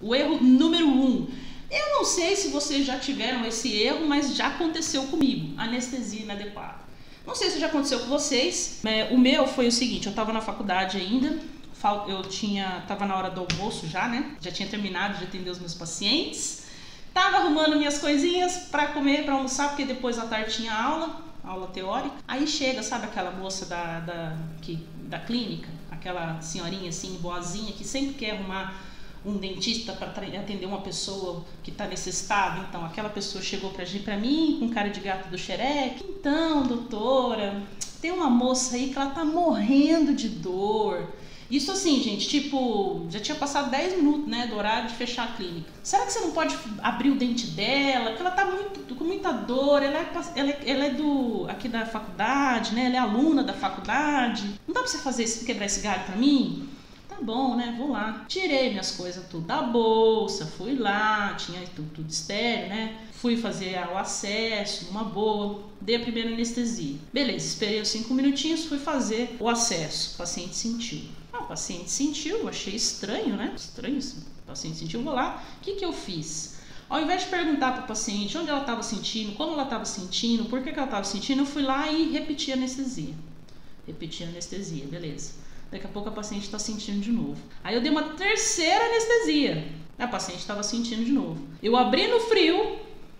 O erro número 1. Eu não sei se vocês já tiveram esse erro, mas já aconteceu comigo. Anestesia inadequada. Não sei se já aconteceu com vocês. O meu foi o seguinte, eu estava na faculdade ainda, tava na hora do almoço já, né? Já tinha terminado de atender os meus pacientes. Tava arrumando minhas coisinhas para comer, para almoçar, porque depois à tarde tinha aula teórica. Aí chega, sabe aquela moça da clínica, aquela senhorinha assim, boazinha, que sempre quer arrumar um dentista para atender uma pessoa que está nesse estado. Então, aquela pessoa chegou pra mim com cara de gato do xereque. Então, doutora, tem uma moça aí que ela tá morrendo de dor. Isso assim, gente, tipo, já tinha passado 10 minutos, né, do horário de fechar a clínica. Será que você não pode abrir o dente dela? Porque ela tá com muita dor, ela é aqui da faculdade, né, ela é aluna da faculdade. Não dá pra você quebrar esse galho pra mim? Tá bom, né, vou lá. Tirei minhas coisas tudo da bolsa, fui lá, tinha tudo estéreo, né. Fui fazer o acesso, numa boa, dei a primeira anestesia. Beleza, esperei os 5 minutinhos, fui fazer o acesso. O paciente sentiu. O paciente sentiu, eu achei estranho, né? Estranho isso. O paciente sentiu, vou lá. O que eu fiz? Ao invés de perguntar para o paciente onde ela estava sentindo, como ela estava sentindo, por que ela estava sentindo, eu fui lá e repeti a anestesia. Repeti a anestesia, beleza. Daqui a pouco a paciente está sentindo de novo. Aí eu dei uma terceira anestesia. A paciente estava sentindo de novo. Eu abri no frio,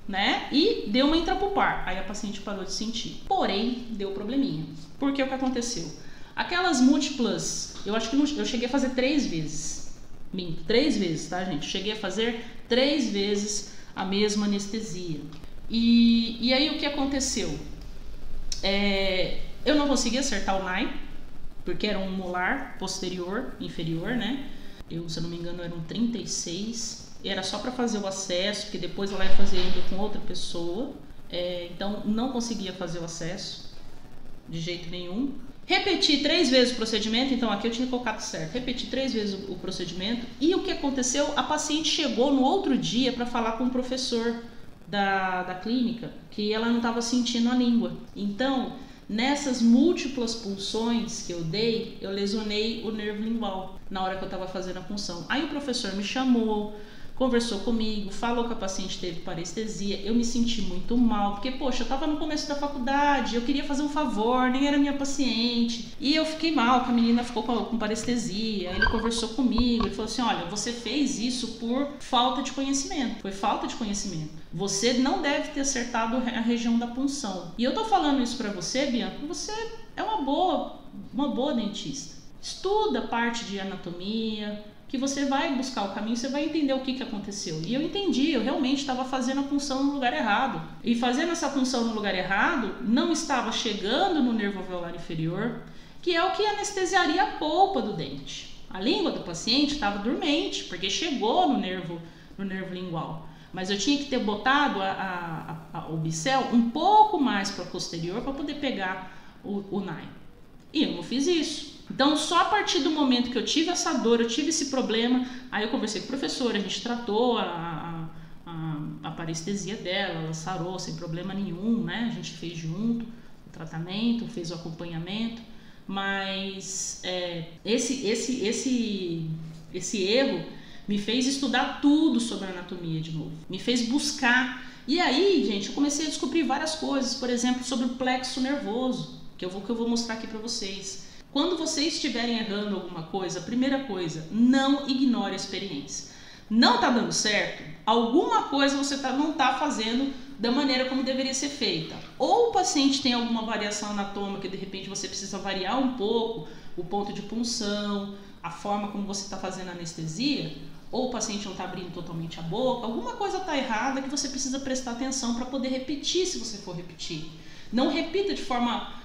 né? E deu uma intrapulpar. Aí a paciente parou de sentir. Porém, deu probleminha. Porque o que aconteceu? Aquelas múltiplas, eu acho que eu cheguei a fazer 3 vezes. Minto, 3 vezes, tá, gente? Cheguei a fazer 3 vezes a mesma anestesia. E aí o que aconteceu? Eu não consegui acertar o NAI, porque era um molar posterior, inferior, né? Se eu não me engano, era um 36. Era só para fazer o acesso, porque depois ela ia fazer ainda com outra pessoa. Então, não conseguia fazer o acesso de jeito nenhum. Repeti 3 vezes o procedimento, então aqui eu tinha colocado certo. Repeti 3 vezes o procedimento. E o que aconteceu? A paciente chegou no outro dia para falar com o professor da clínica que ela não estava sentindo a língua. Então, nessas múltiplas punções que eu dei, eu lesionei o nervo lingual na hora que eu estava fazendo a punção. Aí o professor me chamou, conversou comigo, falou que a paciente teve parestesia. Eu me senti muito mal, porque, poxa, eu estava no começo da faculdade, eu queria fazer um favor, nem era minha paciente. E eu fiquei mal, que a menina ficou com parestesia. Aí ele conversou comigo, ele falou assim, olha, você fez isso por falta de conhecimento. Foi falta de conhecimento. Você não deve ter acertado a região da punção. E eu tô falando isso pra você, Bianca, você é uma boa dentista. Estuda a parte de anatomia, que você vai buscar o caminho, você vai entender o que aconteceu. E eu entendi, eu realmente estava fazendo a punção no lugar errado. E fazendo essa punção no lugar errado, não estava chegando no nervo alveolar inferior, que é o que anestesiaria a polpa do dente. A língua do paciente estava dormente, porque chegou no nervo lingual. Mas eu tinha que ter botado o bicel um pouco mais para posterior para poder pegar o NAI. E eu não fiz isso. Então, só a partir do momento que eu tive essa dor, eu tive esse problema, aí eu conversei com o professor, a gente tratou a parestesia dela, ela sarou sem problema nenhum, né? A gente fez junto o tratamento, fez o acompanhamento, mas esse erro me fez estudar tudo sobre a anatomia de novo, me fez buscar. E aí, gente, eu comecei a descobrir várias coisas, por exemplo, sobre o plexo nervoso, que eu vou mostrar aqui para vocês. Quando vocês estiverem errando alguma coisa, primeira coisa, não ignore a experiência. Não está dando certo? Alguma coisa você não está fazendo da maneira como deveria ser feita. Ou o paciente tem alguma variação anatômica, de repente você precisa variar um pouco o ponto de punção, a forma como você está fazendo a anestesia, ou o paciente não está abrindo totalmente a boca, alguma coisa está errada que você precisa prestar atenção para poder repetir, se você for repetir. Não repita de forma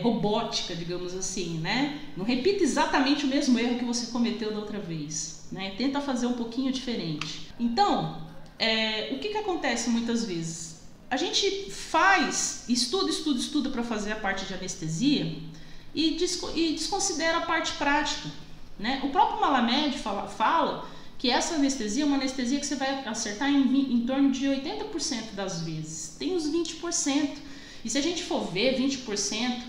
robótica, digamos assim, né? Não repita exatamente o mesmo erro que você cometeu da outra vez, né? Tenta fazer um pouquinho diferente. Então, o que acontece muitas vezes? A gente estuda para fazer a parte de anestesia e desconsidera a parte prática, né? O próprio Malamed fala que essa anestesia é uma anestesia que você vai acertar em torno de 80% das vezes. Tem uns 20%. E se a gente for ver 20%,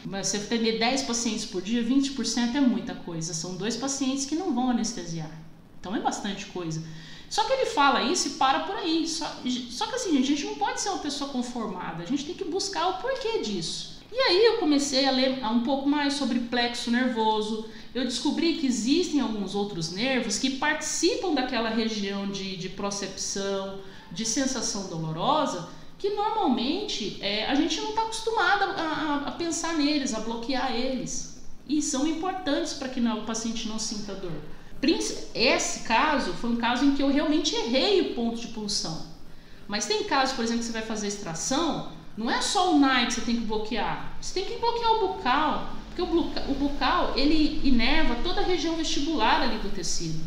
você atender 10 pacientes por dia, 20% é muita coisa. São 2 pacientes que não vão anestesiar. Então é bastante coisa. Só que ele fala isso e para por aí. Só que assim, gente, a gente não pode ser uma pessoa conformada. A gente tem que buscar o porquê disso. E aí eu comecei a ler um pouco mais sobre plexo nervoso. Eu descobri que existem alguns outros nervos que participam daquela região de procepção, de sensação dolorosa, que normalmente a gente não está acostumado a pensar neles, a bloquear eles. E são importantes para que o paciente não sinta dor. Esse caso foi um caso em que eu realmente errei o ponto de punção. Mas tem casos, por exemplo, que você vai fazer extração, não é só o NAI que você tem que bloquear. Você tem que bloquear o bucal, porque o bucal, ele inerva toda a região vestibular ali do tecido.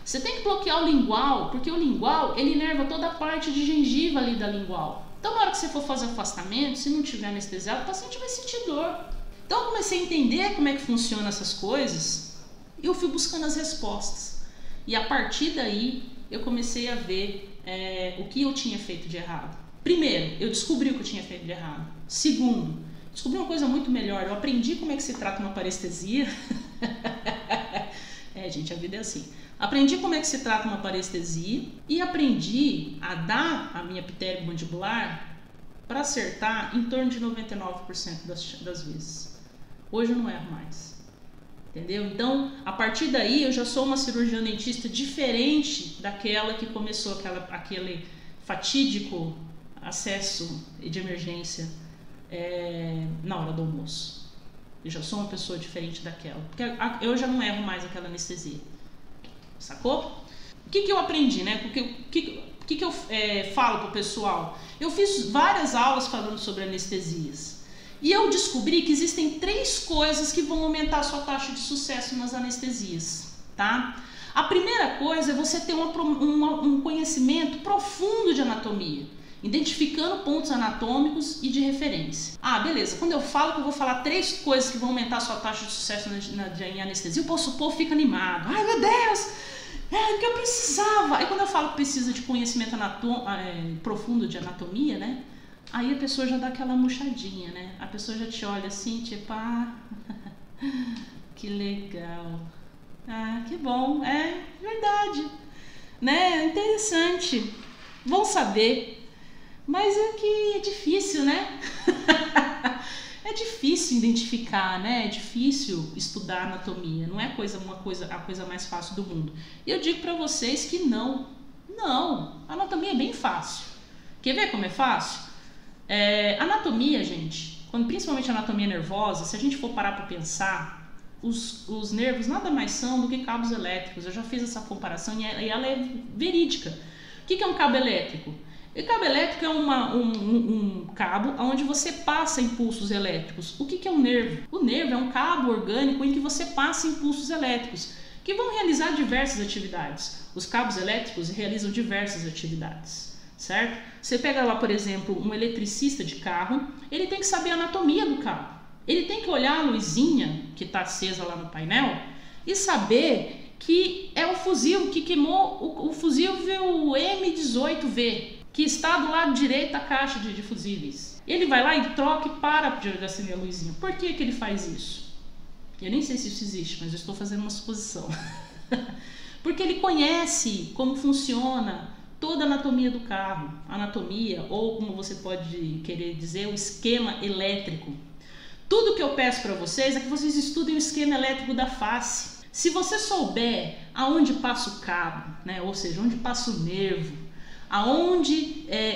Você tem que bloquear o lingual, porque o lingual, ele inerva toda a parte de gengiva ali da lingual. Então, na hora que você for fazer afastamento, se não tiver anestesiado, o paciente vai sentir dor. Então, eu comecei a entender como é que funcionam essas coisas e eu fui buscando as respostas. E a partir daí, eu comecei a ver o que eu tinha feito de errado. Primeiro, eu descobri o que eu tinha feito de errado. Segundo, descobri uma coisa muito melhor. Eu aprendi como é que se trata uma parestesia. Gente, a vida é assim. Aprendi como é que se trata uma parestesia e aprendi a dar a minha epitélio mandibular para acertar em torno de 99% das vezes. Hoje eu não erro mais. Entendeu? Então, a partir daí, eu já sou uma cirurgiã dentista diferente daquela que começou aquele fatídico acesso de emergência na hora do almoço. Eu já sou uma pessoa diferente daquela. Porque eu já não erro mais aquela anestesia. Sacou? O que eu aprendi, né? O que eu falo pro pessoal? Eu fiz várias aulas falando sobre anestesias. E eu descobri que existem 3 coisas que vão aumentar a sua taxa de sucesso nas anestesias, tá? A primeira coisa é você ter um conhecimento profundo de anatomia, identificando pontos anatômicos e de referência. Ah, beleza, quando eu falo que eu vou falar 3 coisas que vão aumentar a sua taxa de sucesso em anestesia, o povo fica animado. Ai, meu Deus, o que eu precisava. Aí quando eu falo que precisa de conhecimento profundo de anatomia, né? Aí a pessoa já dá aquela murchadinha, né? A pessoa já te olha assim, tipo, que legal. Que bom, é verdade, né? Interessante, vão saber. Mas é que é difícil, né? É difícil identificar, né? É difícil estudar anatomia, não é a coisa mais fácil do mundo. E eu digo pra vocês que não, a anatomia é bem fácil. Quer ver como é fácil? Anatomia, gente, principalmente anatomia nervosa, se a gente for parar para pensar, os nervos nada mais são do que cabos elétricos. Eu já fiz essa comparação e ela é verídica. O que é um cabo elétrico? O cabo elétrico é um cabo onde você passa impulsos elétricos. O que é um nervo? O nervo é um cabo orgânico em que você passa impulsos elétricos que vão realizar diversas atividades. Os cabos elétricos realizam diversas atividades. Certo? Você pega lá, por exemplo, um eletricista de carro, ele tem que saber a anatomia do carro. Ele tem que olhar a luzinha que está acesa lá no painel e saber que é o fusível que queimou o fusível M18V, que está do lado direito da caixa de fusíveis. Ele vai lá e troca e para de acender a luzinha. Por que ele faz isso? Eu nem sei se isso existe, mas eu estou fazendo uma suposição. Porque ele conhece como funciona toda a anatomia do carro, anatomia, ou como você pode querer dizer, o esquema elétrico. Tudo que eu peço para vocês é que vocês estudem o esquema elétrico da face. Se você souber aonde passa o cabo, né, ou seja, onde passa o nervo,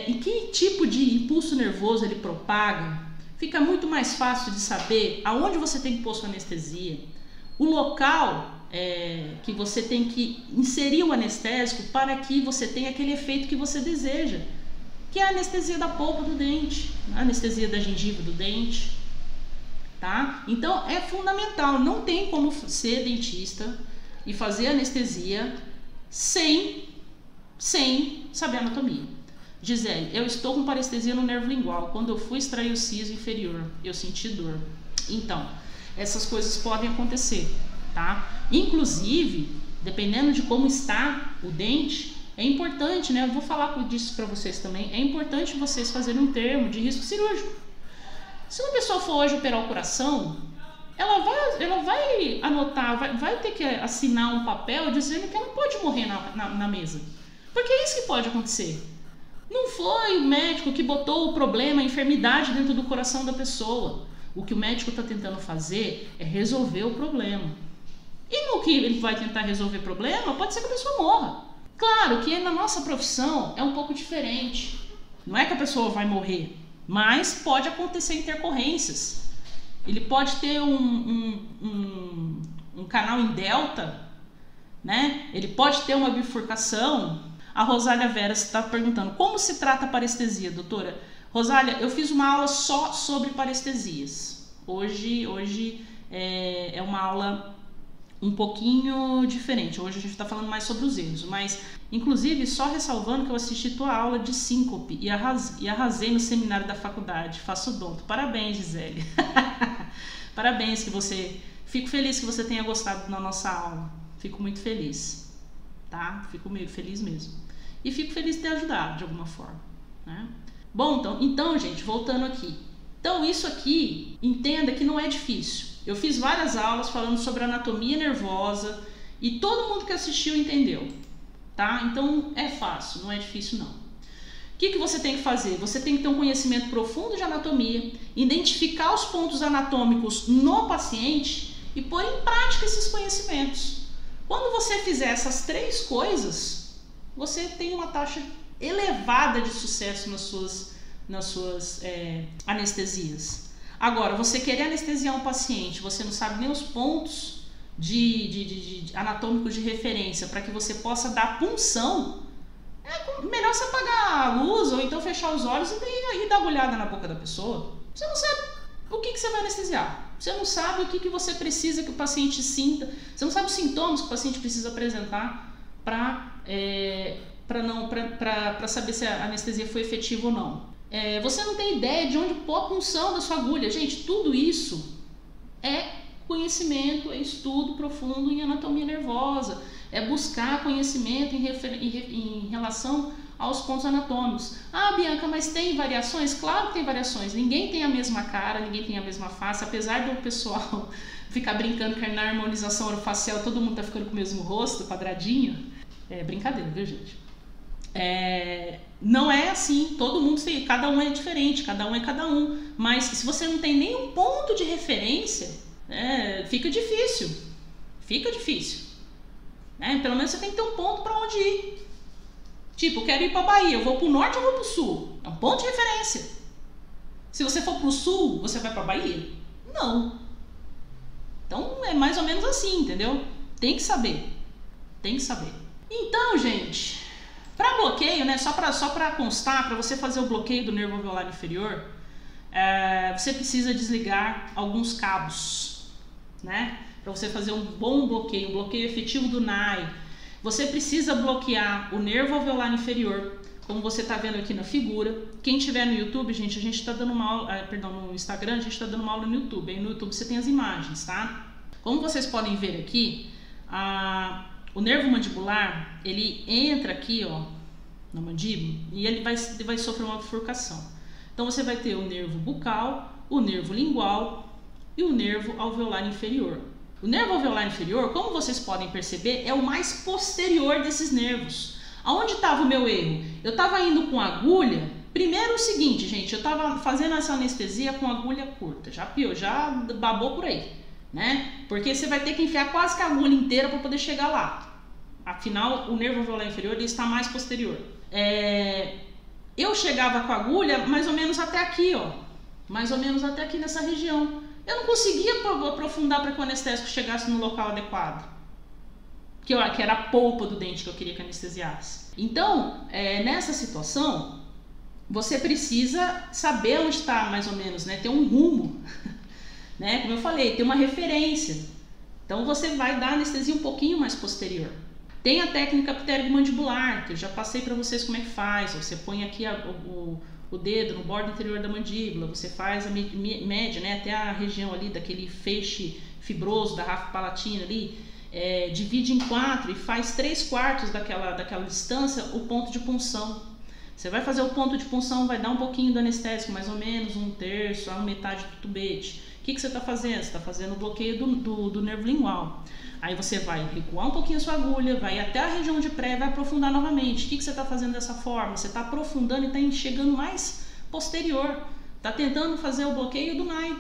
em que tipo de impulso nervoso ele propaga, fica muito mais fácil de saber aonde você tem que pôr sua anestesia, o local que você tem que inserir o anestésico para que você tenha aquele efeito que você deseja, que é a anestesia da polpa do dente, a anestesia da gengiva do dente, tá? Então é fundamental, não tem como ser dentista e fazer anestesia sem saber anatomia. Gisele, eu estou com parestesia no nervo lingual, quando eu fui extrair o siso inferior, eu senti dor. Então, essas coisas podem acontecer. Tá? Inclusive, dependendo de como está o dente, é importante, né? Eu vou falar disso para vocês também. É importante vocês fazerem um termo de risco cirúrgico. Se uma pessoa for hoje operar o coração, ela vai anotar, vai ter que assinar um papel dizendo que ela não pode morrer na mesa. Porque é isso que pode acontecer. Não foi o médico que botou o problema, a enfermidade dentro do coração da pessoa. O que o médico está tentando fazer é resolver o problema. E no que ele vai tentar resolver o problema, pode ser que a pessoa morra. Claro que na nossa profissão é um pouco diferente. Não é que a pessoa vai morrer, mas pode acontecer intercorrências. Ele pode ter um canal em delta, né? Ele pode ter uma bifurcação. A Rosália Vera está perguntando, como se trata a parestesia, doutora? Rosália, eu fiz uma aula só sobre parestesias. Hoje é uma aula um pouquinho diferente. Hoje a gente está falando mais sobre os erros, mas inclusive só ressalvando que eu assisti tua aula de síncope e arrasei no seminário da faculdade. Faço odonto. Parabéns, Gisele. Parabéns que você... Fico feliz que você tenha gostado da nossa aula. Fico muito feliz, tá? Fico meio feliz mesmo. E fico feliz de ter ajudado de alguma forma, né? Bom, então, gente, voltando aqui. Então, isso aqui, entenda que não é difícil. Eu fiz várias aulas falando sobre anatomia nervosa e todo mundo que assistiu entendeu, tá? Então, é fácil, não é difícil não. O que você tem que fazer? Você tem que ter um conhecimento profundo de anatomia, identificar os pontos anatômicos no paciente e pôr em prática esses conhecimentos. Quando você fizer essas três coisas, você tem uma taxa elevada de sucesso nas suas anestesias. Agora, você querer anestesiar um paciente, você não sabe nem os pontos anatômicos de referência para que você possa dar punção, é melhor você apagar a luz ou então fechar os olhos e dar agulhada na boca da pessoa. Você não sabe o que você vai anestesiar. Você não sabe o que você precisa que o paciente sinta. Você não sabe os sintomas que o paciente precisa apresentar para saber se a anestesia foi efetiva ou não. Você não tem ideia de onde pôr a punção da sua agulha. Gente, tudo isso é conhecimento, é estudo profundo em anatomia nervosa. É buscar conhecimento em relação aos pontos anatômicos. Ah, Bianca, mas tem variações? Claro que tem variações. Ninguém tem a mesma cara, ninguém tem a mesma face. Apesar do pessoal ficar brincando que na harmonização orofacial todo mundo tá ficando com o mesmo rosto, quadradinho. É brincadeira, viu, gente? Não é assim, todo mundo tem, cada um é diferente, cada um é cada um. Mas se você não tem nenhum ponto de referência, fica difícil. Fica difícil. Pelo menos você tem que ter um ponto para onde ir. Tipo, eu quero ir para Bahia, eu vou para o norte ou vou para o sul? É um ponto de referência. Se você for para o sul, você vai para Bahia? Não. Então é mais ou menos assim, entendeu? Tem que saber. Tem que saber. Então, gente, para bloqueio, né? Só para constar, para você fazer o bloqueio do nervo alveolar inferior, você precisa desligar alguns cabos, né? Para você fazer um bom bloqueio, um bloqueio efetivo do NAI, você precisa bloquear o nervo alveolar inferior, como você está vendo aqui na figura. Quem tiver no YouTube, gente, a gente está dando uma aula, no Instagram, a gente está dando uma aula no YouTube. Aí no YouTube você tem as imagens, tá? Como vocês podem ver aqui, o nervo mandibular, ele entra aqui, ó, na mandíbula, e ele vai sofrer uma bifurcação. Então você vai ter o nervo bucal, o nervo lingual e o nervo alveolar inferior. O nervo alveolar inferior, como vocês podem perceber, é o mais posterior desses nervos. Aonde estava o meu erro? Eu estava indo com agulha. Primeiro o seguinte, gente, eu estava fazendo essa anestesia com agulha curta. Já babou por aí, né? Porque você vai ter que enfiar quase que a agulha inteira para poder chegar lá. Afinal, o nervo alveolar inferior ele está mais posterior. Eu chegava com a agulha mais ou menos até aqui, ó. Mais ou menos até aqui nessa região. Eu não conseguia aprofundar para que o anestésico chegasse no local adequado. Que era a polpa do dente que eu queria que anestesiasse. Então, nessa situação, você precisa saber onde está mais ou menos, né? Ter um rumo, né? Como eu falei, ter uma referência. Então, você vai dar anestesia um pouquinho mais posterior. Tem a técnica pterygomandibular, que eu já passei para vocês como é que faz. Você põe aqui o dedo no bordo interior da mandíbula, você faz a média, né, até a região ali daquele feixe fibroso da ráfida palatina ali, divide em 4 e faz 3/4 daquela distância o ponto de punção. Você vai fazer o ponto de punção, vai dar um pouquinho do anestésico, mais ou menos, 1/3 a metade do tubete. O que você está fazendo? Você está fazendo o bloqueio do nervo lingual. Aí você vai recuar um pouquinho a sua agulha, vai até a região de pré e vai aprofundar novamente. O que você está fazendo dessa forma? Você está aprofundando e está chegando mais posterior. Está tentando fazer o bloqueio do NAI.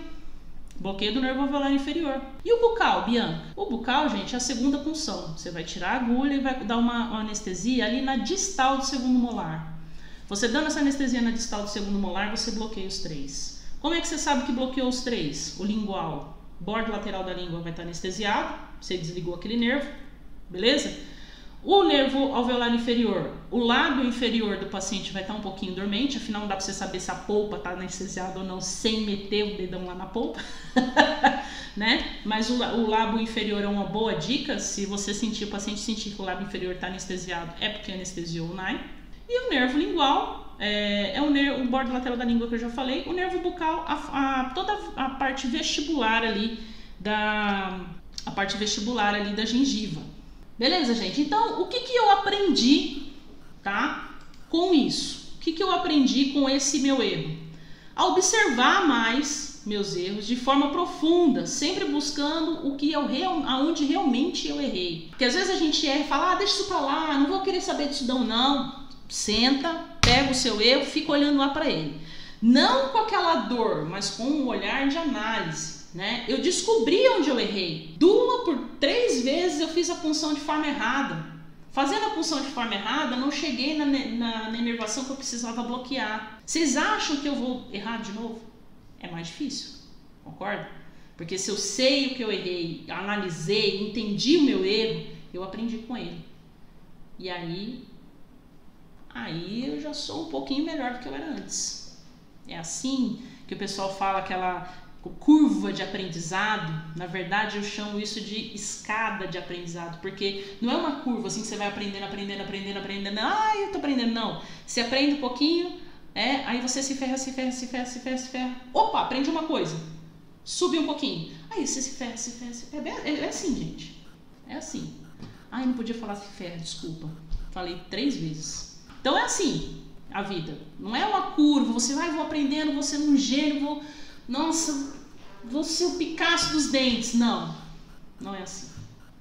Bloqueio do nervo alveolar inferior. E o bucal, Bianca? O bucal, gente, é a segunda punção. Você vai tirar a agulha e vai dar uma anestesia ali na distal do segundo molar. Você dando essa anestesia na distal do segundo molar, você bloqueia os 3. Como é que você sabe que bloqueou os 3? O lingual, bordo lateral da língua vai estar anestesiado, você desligou aquele nervo, beleza? O nervo alveolar inferior, o lado inferior do paciente vai estar um pouquinho dormente, afinal não dá para você saber se a polpa está anestesiada ou não sem meter o dedão lá na polpa, né? Mas o lábio inferior é uma boa dica, se você sentir, o paciente sentir que o lábio inferior está anestesiado, é porque anestesiou o NAI. E o nervo lingual é o bordo lateral da língua que eu já falei, o nervo bucal, toda a parte vestibular ali da gengiva. Beleza, gente? Então, o que eu aprendi, tá, com isso? O que eu aprendi com esse meu erro? A observar mais meus erros de forma profunda, sempre buscando aonde realmente eu errei. Porque às vezes a gente erra e fala, deixa isso pra lá, não vou querer saber disso não. Senta, pega o seu erro, fica olhando lá pra ele. Não com aquela dor, mas com um olhar de análise. Né? Eu descobri onde eu errei. 2 por 3 vezes eu fiz a punção de forma errada. Fazendo a punção de forma errada, não cheguei na inervação que eu precisava bloquear. Vocês acham que eu vou errar de novo? É mais difícil, concorda? Porque se eu sei o que eu errei, analisei, entendi o meu erro, eu aprendi com ele. E aí eu já sou um pouquinho melhor do que eu era antes. É assim que o pessoal fala aquela curva de aprendizado. Na verdade eu chamo isso de escada de aprendizado, porque não é uma curva assim que você vai aprendendo, eu tô aprendendo, não. Você aprende um pouquinho, aí você se ferra, opa, aprende uma coisa, sube um pouquinho, aí você se ferra, é assim, gente, é assim. Ai, não podia falar se ferra, desculpa, falei 3 vezes. Então é assim a vida, não é uma curva, você vai, vou aprendendo, vou sendo um gênio, nossa, vou ser o Picasso dos dentes. Não é assim,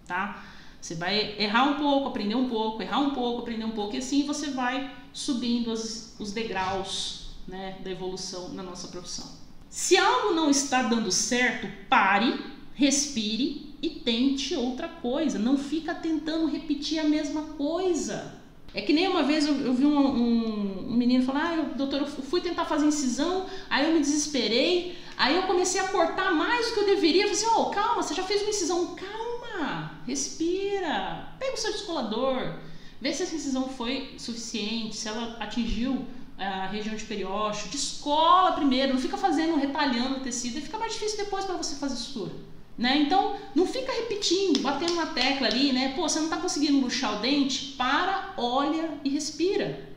tá? Você vai errar um pouco, aprender um pouco, errar um pouco, aprender um pouco, e assim você vai subindo os degraus, né, da evolução na nossa profissão. Se algo não está dando certo, pare, respire e tente outra coisa. Não fica tentando repetir a mesma coisa. É que nem uma vez eu vi um menino falar, doutor, eu fui tentar fazer incisão, aí eu me desesperei, aí eu comecei a cortar mais do que eu deveria. Eu falei assim, calma, você já fez uma incisão, calma, respira, pega o seu descolador, vê se essa incisão foi suficiente, se ela atingiu a região de periósteo, descola primeiro, não fica retalhando o tecido, e fica mais difícil depois para você fazer sutura. Né? Então, não fica repetindo, batendo na tecla ali, né? Pô, você não está conseguindo luxar o dente? Para, olha e respira.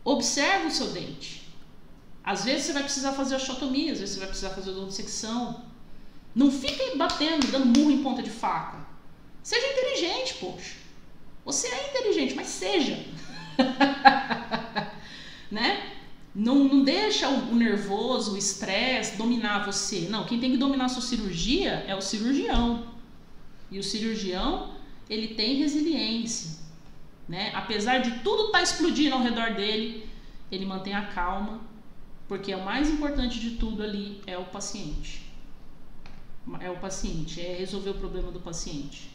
Observa o seu dente. Às vezes você vai precisar fazer osteotomia, às vezes você vai precisar fazer odontodissecção. Não fica batendo, dando murro em ponta de faca. Seja inteligente, poxa. Você é inteligente, mas seja. Né? Não deixa o nervoso, o estresse dominar você. Não, quem tem que dominar a sua cirurgia é o cirurgião. E o cirurgião, ele tem resiliência, né? Apesar de tudo estar explodindo ao redor dele, ele mantém a calma, porque o mais importante de tudo ali é o paciente. É resolver o problema do paciente.